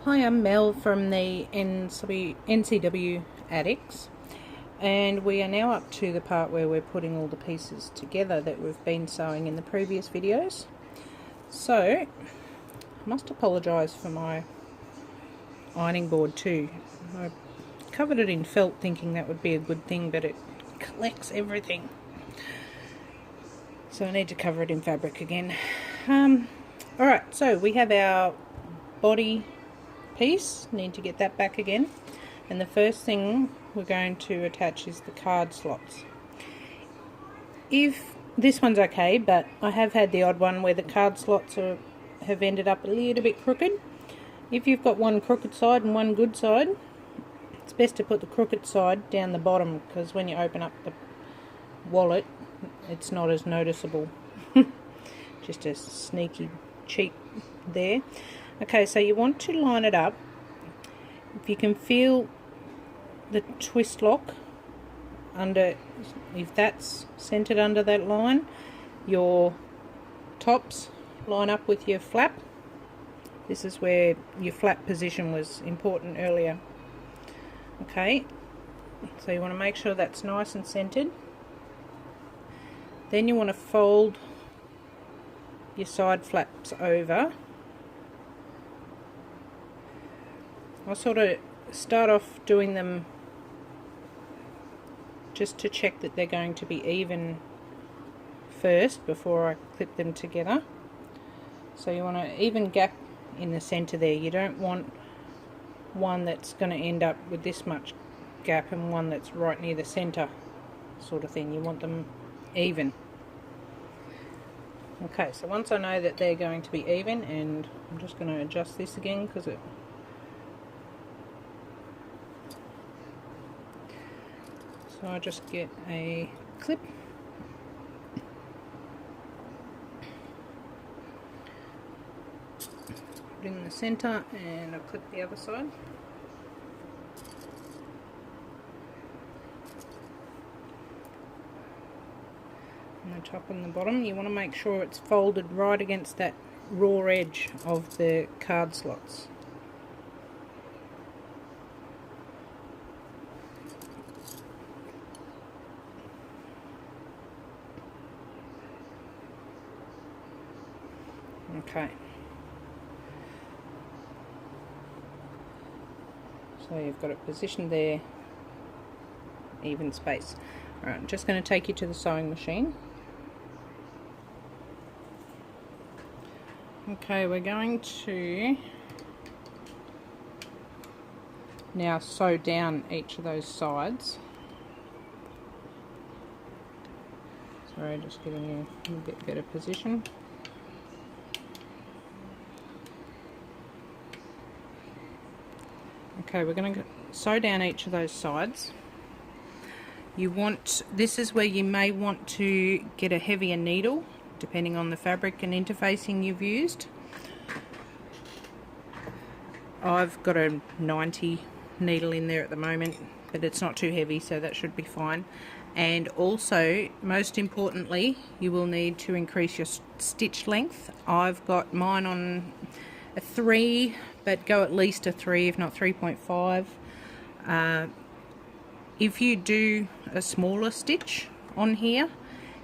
Hi, I'm Mel from the NCW Addicts, and we are now up to the part where we're putting all the pieces together that we've been sewing in the previous videos. So, I must apologise for my ironing board too. I covered it in felt thinking that would be a good thing, but it collects everything. So I need to cover it in fabric again. Alright, so we have our body piece, need to get that back again, and the first thing we're going to attach is the card slots. If this one's okay, but I have had the odd one where the card slots have ended up a little bit crooked. If you've got one crooked side and one good side, it's best to put the crooked side down the bottom, because when you open up the wallet it's not as noticeable. Just a sneaky cheat there. Okay, so you want to line it up. If you can feel the twist lock under, if that's centered under that line, your tops line up with your flap. This is where your flap position was important earlier. Okay, so you want to make sure that's nice and centered. Then you want to fold your side flaps over. I sort of start off doing them just to check that they're going to be even first before I clip them together. So you want an even gap in the center there. You don't want one that's going to end up with this much gap and one that's right near the center sort of thing. You want them even. Okay, so once I know that they're going to be even, and I'm just going to adjust this again because it so I just get a clip, put in the center, and I'll clip the other side. And the top and the bottom, you want to make sure it's folded right against that raw edge of the card slots. Okay, so you've got it positioned there, even space. Alright, I'm just going to take you to the sewing machine. Okay, we're going to now sew down each of those sides. Sorry, just giving you a bit better position. Okay, we're going to sew down each of those sides. This is where you may want to get a heavier needle, depending on the fabric and interfacing you've used. I've got a 90 needle in there at the moment, but it's not too heavy, so that should be fine. And also, most importantly, you will need to increase your stitch length. I've got mine on a 3, but go at least a 3, if not 3.5. If you do a smaller stitch on here,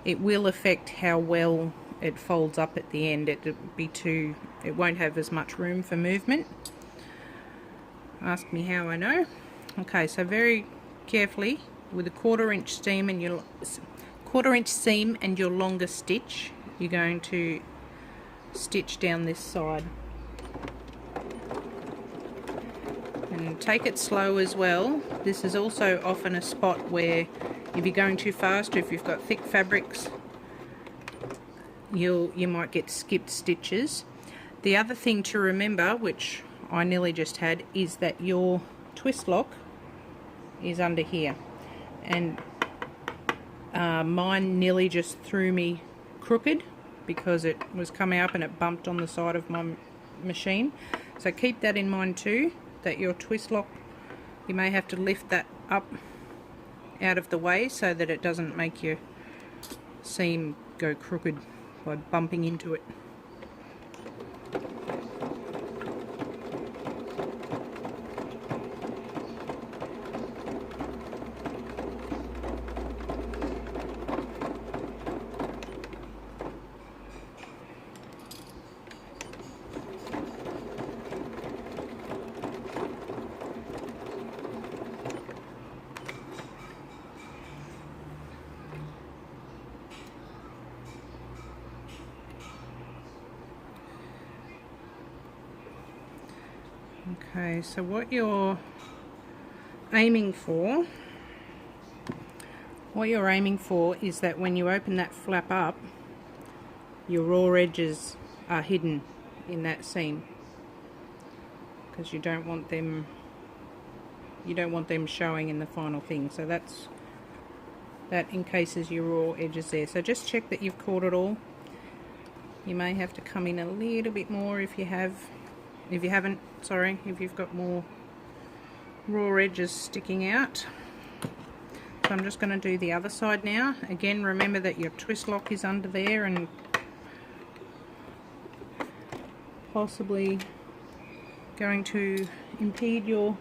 it will affect how well it folds up at the end. It won't have as much room for movement. Ask me how I know. Okay, so very carefully with a 1/4 inch seam and your 1/4 inch seam and your longer stitch, you're going to stitch down this side. And take it slow as well. This is also often a spot where if you're going too fast, or if you've got thick fabrics, you might get skipped stitches. The other thing to remember, which I nearly just had, is that your twist lock is under here, and mine nearly just threw me crooked because it was coming up and it bumped on the side of my machine. So keep that in mind too, that your twist lock, you may have to lift that up out of the way so that it doesn't make your seam go crooked by bumping into it. Okay, so what you're aiming for is that when you open that flap up, your raw edges are hidden in that seam, because you don't want them showing in the final thing. So that encases your raw edges there. So just check that you've caught it all. You may have to come in a little bit more if you've got more raw edges sticking out. So I'm just going to do the other side now. Again, remember that your twist lock is under there and possibly going to impede your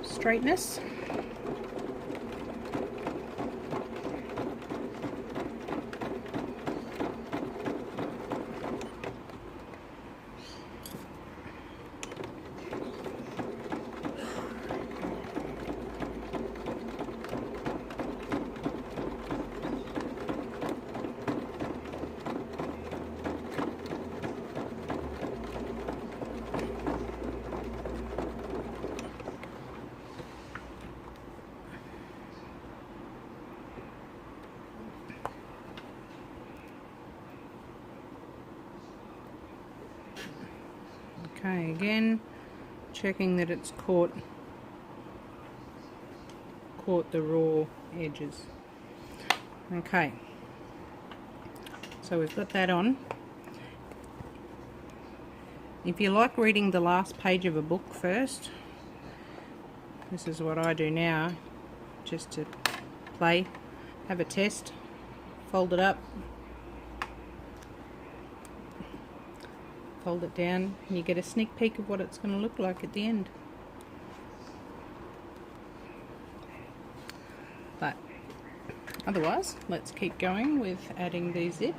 straightness. Okay, again, checking that it's caught the raw edges. Okay, so we've got that on. If you like reading the last page of a book first, this is what I do now, just to have a test. Fold it up, fold it down, and you get a sneak peek of what it's going to look like at the end. But otherwise, let's keep going with adding the zip.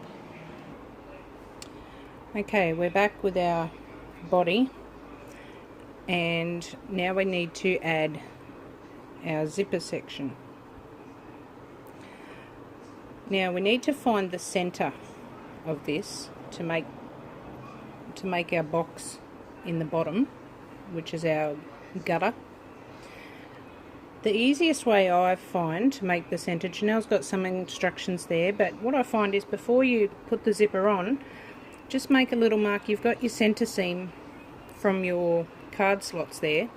Okay, we're back with our body, and now we need to add our zipper section. Now we need to find the center of this to make our box in the bottom, which is our gutter. The easiest way I find to make the center, Janelle's got some instructions there, but what I find is before you put the zipper on, just make a little mark. You've got your center seam from your card slots there,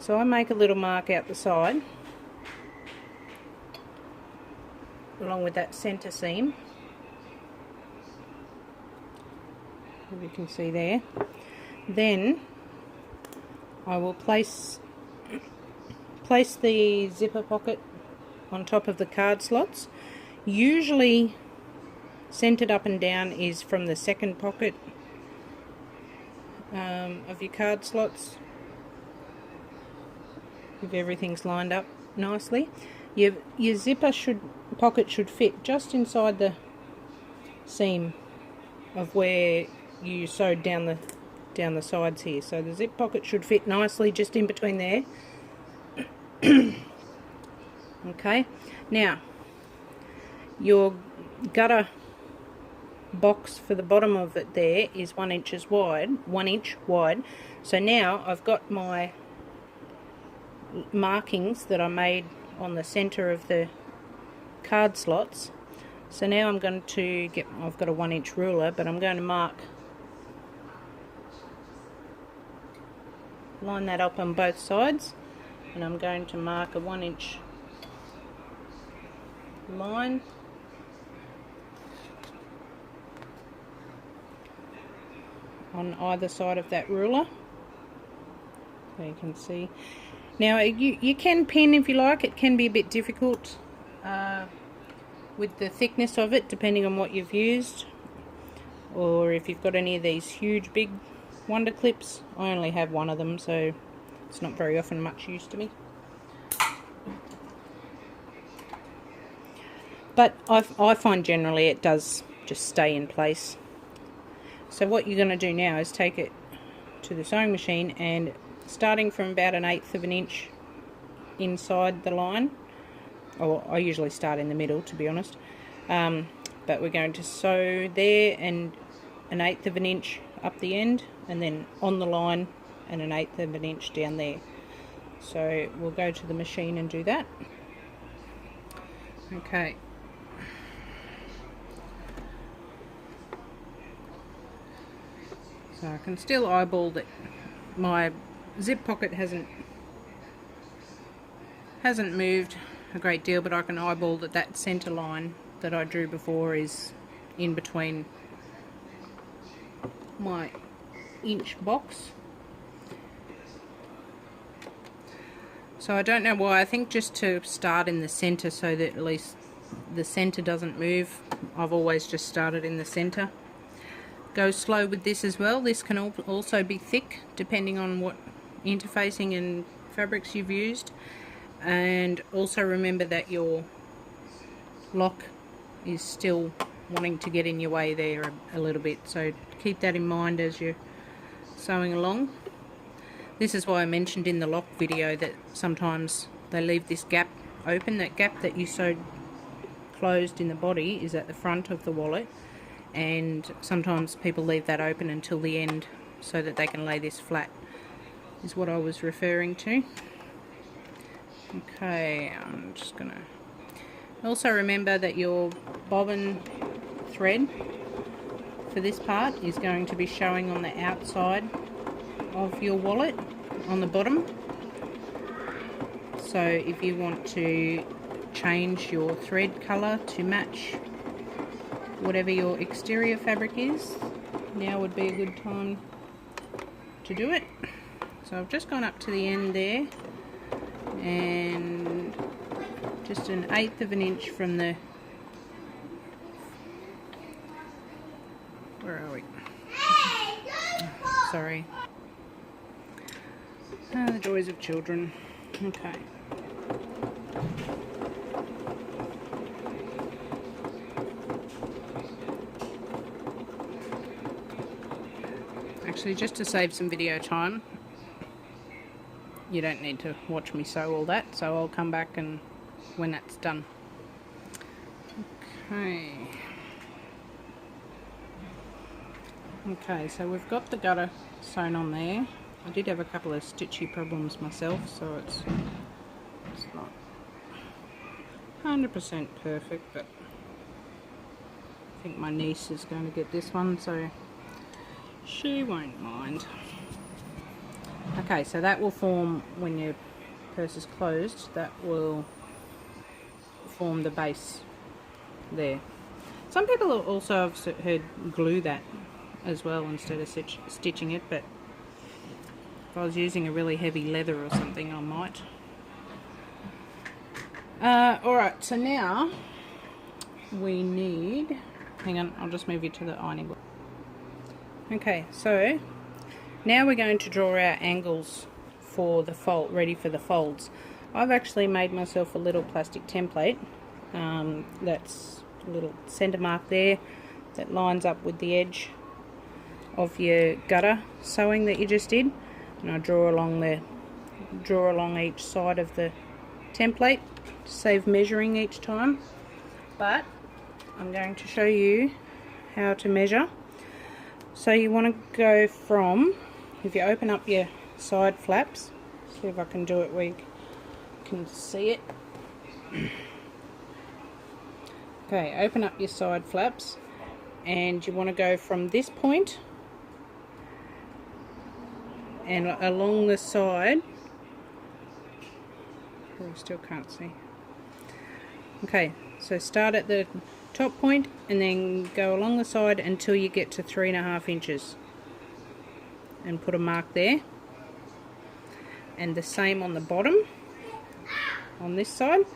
so I make a little mark out the side along with that center seam, as you can see there. Then I will place the zipper pocket on top of the card slots. Usually centered up and down is from the second pocket of your card slots, if everything's lined up nicely. Your zipper pocket should fit just inside the seam of where you sewed down the sides here. So the zip pocket should fit nicely just in between there. Okay, now your gutter box for the bottom of it there is 1 inch wide. So now I've got my markings that I made on the center of the card slots. So now I'm going to I've got a 1 inch ruler, but I'm going to line that up on both sides, and I'm going to mark a 1 inch line on either side of that ruler, so you can see. Now you can pin if you like. It can be a bit difficult with the thickness of it, depending on what you've used, or if you've got any of these huge big wonder clips. I only have one of them, so it's not very often much use to me. But I find generally it does just stay in place. So what you're going to do now is take it to the sewing machine, and starting from about 1/8 of an inch inside the line, or I usually start in the middle, to be honest, but we're going to sew there and 1/8 of an inch up the end, and then on the line and 1/8 of an inch down there. So we'll go to the machine and do that. Okay. So I can still eyeball that my zip pocket hasn't moved a great deal, but I can eyeball that that centre line that I drew before is in between my inch box. So I don't know why. I think just to start in the centre so that at least the centre doesn't move. I've always just started in the centre. Go slow with this as well. This can also be thick depending on what interfacing and fabrics you've used. And also remember that your lock is still wanting to get in your way there a little bit. So keep that in mind as you're sewing along. This is why I mentioned in the lock video that sometimes they leave this gap open. That gap that you sewed closed in the body is at the front of the wallet, and sometimes people leave that open until the end so that they can lay this flat, is what I was referring to. Okay, I'm just gonna also remember that your bobbin thread for this part is going to be showing on the outside of your wallet on the bottom. So if you want to change your thread colour to match whatever your exterior fabric is, now would be a good time to do it. So I've just gone up to the end there and just 1/8 of an inch from the, where are we? Sorry. The joys of children. Okay. Actually, just to save some video time, you don't need to watch me sew all that, so I'll come back and when that's done. Okay. Okay, so we've got the gutter sewn on there. I did have a couple of stitchy problems myself, so it's not 100% perfect, but I think my niece is going to get this one, so she won't mind. Okay, so that will form, when your purse is closed, that will form the base there. Some people also have heard glue that as well instead of stitching it, but if I was using a really heavy leather or something, I might. Alright, so now we need, hang on, I'll just move you to the ironing board. Okay, so now we're going to draw our angles for the fold, ready for the folds. I've actually made myself a little plastic template. That's a little centre mark there that lines up with the edge of your gutter sewing that you just did, and I draw along each side of the template to save measuring each time. But I'm going to show you how to measure. So you want to go from, if you open up your side flaps, see if I can do it where you can see it. Okay, open up your side flaps and you want to go from this point and along the side. I still can't see. Okay, so start at the top point and then go along the side until you get to 3.5 inches and put a mark there, and the same on the bottom on this side.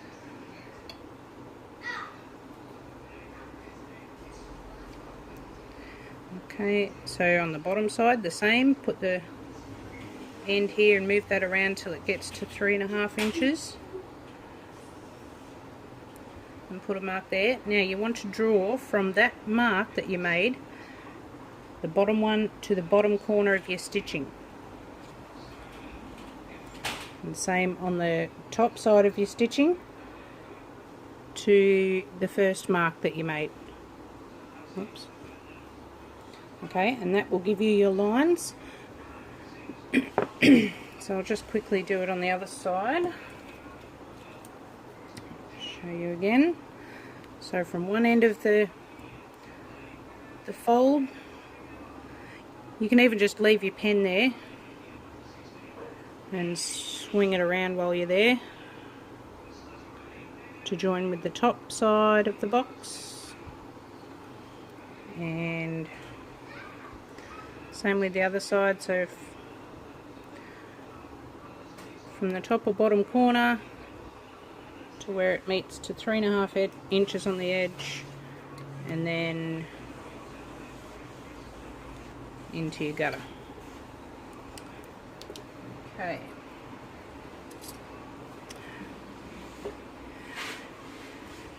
Okay, so on the bottom side the same, put the end here and move that around till it gets to 3.5 inches and put a mark there. Now you want to draw from that mark that you made, the bottom one, to the bottom corner of your stitching, and same on the top side of your stitching to the first mark that you made. Oops. Okay, and that will give you your lines. So I'll just quickly do it on the other side. Show you again. So from one end of the fold, you can even just leave your pen there and swing it around while you're there to join with the top side of the box, and same with the other side. So from the top or bottom corner to where it meets to 3.5 inches on the edge, and then into your gutter. Okay.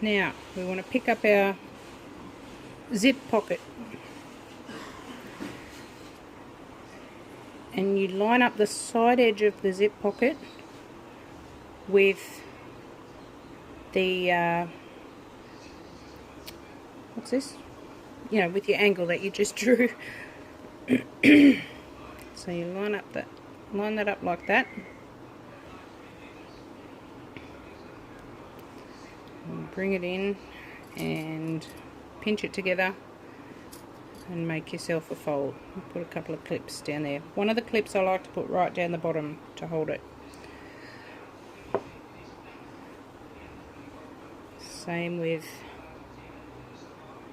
Now we want to pick up our zip pocket, and you line up the side edge of the zip pocket with the what's this? You know, with your angle that you just drew. So you line that up like that, and bring it in and pinch it together and make yourself a fold. Put a couple of clips down there. One of the clips I like to put right down the bottom to hold it. Same with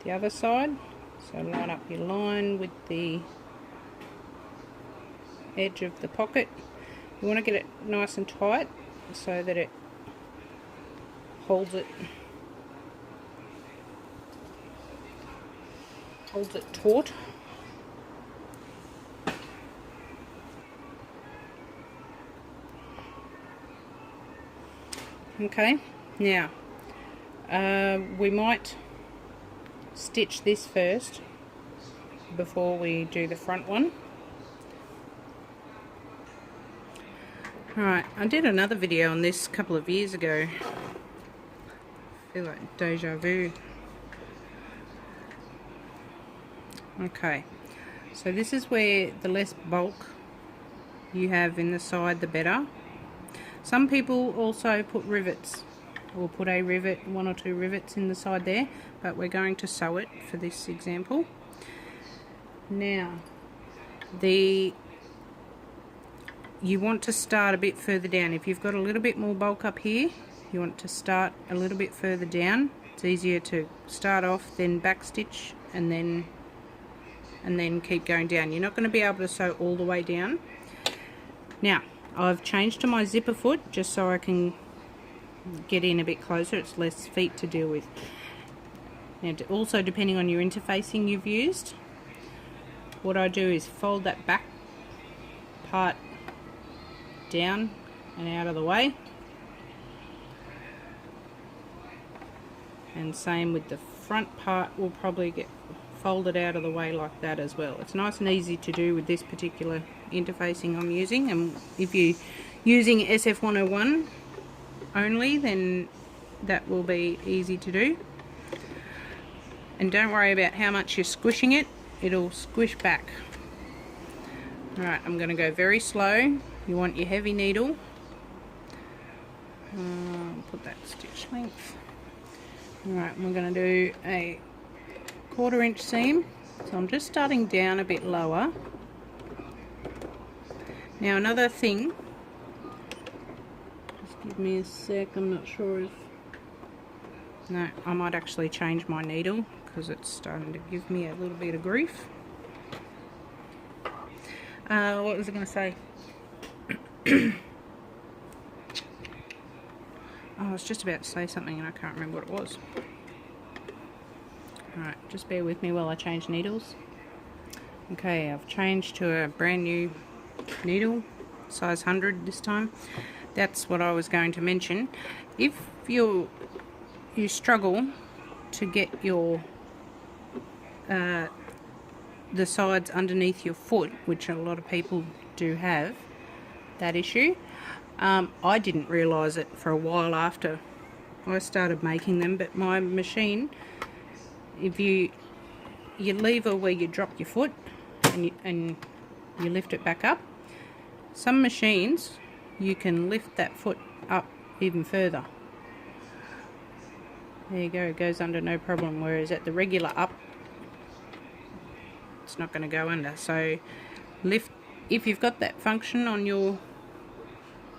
the other side. So line up your line with the edge of the pocket. You want to get it nice and tight so that it holds it taut. Okay, now we might stitch this first before we do the front one. Alright, I did another video on this a couple of years ago. I feel like deja vu. Okay, so this is where the less bulk you have in the side, the better. Some people also put rivets, or put a rivet, 1 or 2 rivets in the side there, but we're going to sew it for this example. Now, you want to start a bit further down. If you've got a little bit more bulk up here, you want to start a little bit further down. It's easier to start off, then back stitch, and then keep going down. You're not going to be able to sew all the way down. Now, I've changed to my zipper foot just so I can get in a bit closer. It's less feet to deal with. Now, also depending on your interfacing you've used, what I do is fold that back part down and out of the way, and same with the front part will probably get folded out of the way like that as well. It's nice and easy to do with this particular interfacing I'm using, and if you're using SF101 only, then that will be easy to do. And don't worry about how much you're squishing it, it'll squish back. Alright, I'm going to go very slow. You want your heavy needle. Put that stitch length. Alright, we're going to do a 1/4 inch seam. So I'm just starting down a bit lower. Now another thing, just give me a sec, I'm not sure if... No, I might actually change my needle because it's starting to give me a little bit of grief. What was I going to say? I was just about to say something and I can't remember what it was. Alright, just bear with me while I change needles. Okay, I've changed to a brand new needle, size 100 this time. That's what I was going to mention. If you struggle to get your the sides underneath your foot, which a lot of people do have that issue, I didn't realise it for a while after I started making them, but my machine, if your lever where you drop your foot, and you lift it back up. Some machines you can lift that foot up even further. There you go, it goes under no problem, whereas at the regular up it's not going to go under. So lift, if you've got that function on your,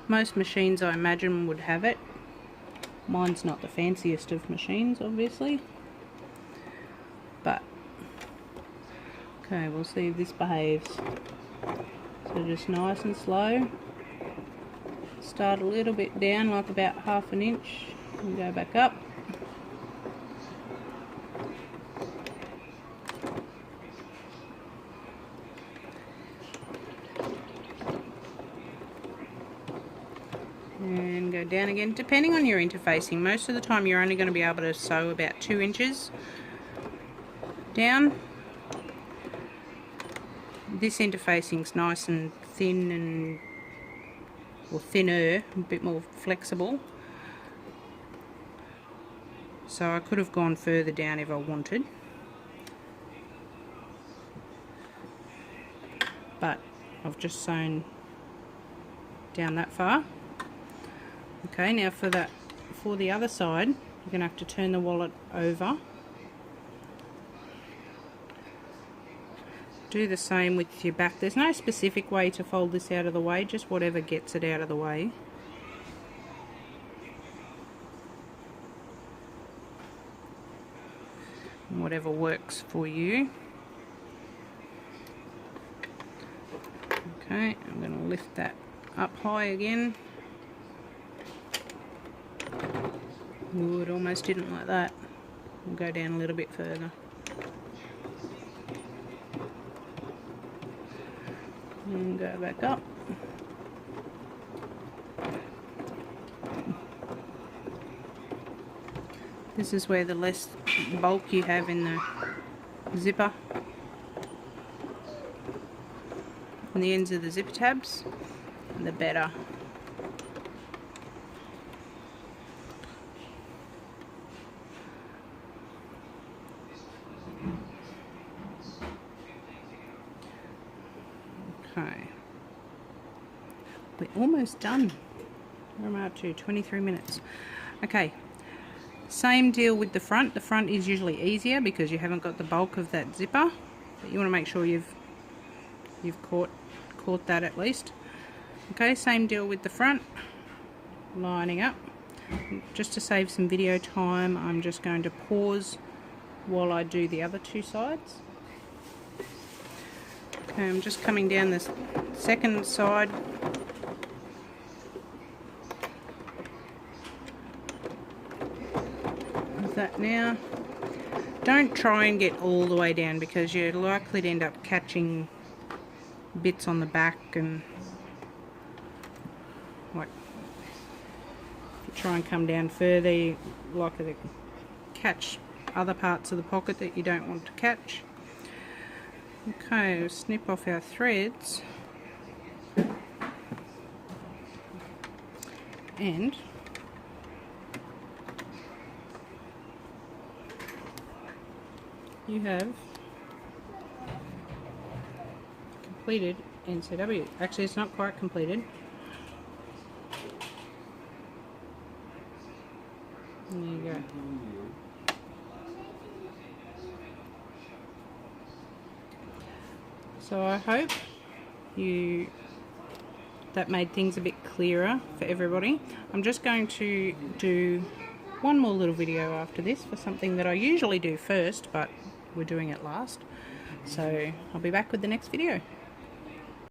most machines I imagine would have it. Mine's not the fanciest of machines, obviously, but okay, we'll see if this behaves. So just nice and slow, start a little bit down, like about half an inch, and go back up. And go down again, depending on your interfacing. Most of the time you're only going to be able to sew about 2 inches down. This interfacing's nice and thin, and or thinner, a bit more flexible. So I could have gone further down if I wanted, but I've just sewn down that far. Okay, now for the other side, you're going to have to turn the wallet over. Do the same with your back. There's no specific way to fold this out of the way, just whatever gets it out of the way. And whatever works for you. Okay, I'm going to lift that up high again. Ooh, it almost didn't like that. We'll go down a little bit further. And go back up. This is where the less bulk you have in the zipper, on the ends of the zipper tabs, the better. Okay, we're almost done. Where am I up to? 23 minutes. Okay, same deal with the front. The front is usually easier because you haven't got the bulk of that zipper, but you want to make sure you've caught that at least. Okay, same deal with the front, lining up. Just to save some video time, I'm just going to pause while I do the other 2 sides. Okay, I'm just coming down this second side. With that now. Don't try and get all the way down because you're likely to end up catching bits on the back, and like if you try and come down further, you're likely to catch other parts of the pocket that you don't want to catch. Okay, we'll snip off our threads, and you have completed NCW. Actually, it's not quite completed. There you go. So I hope that made things a bit clearer for everybody. I'm just going to do one more little video after this for something that I usually do first, but we're doing it last. So I'll be back with the next video.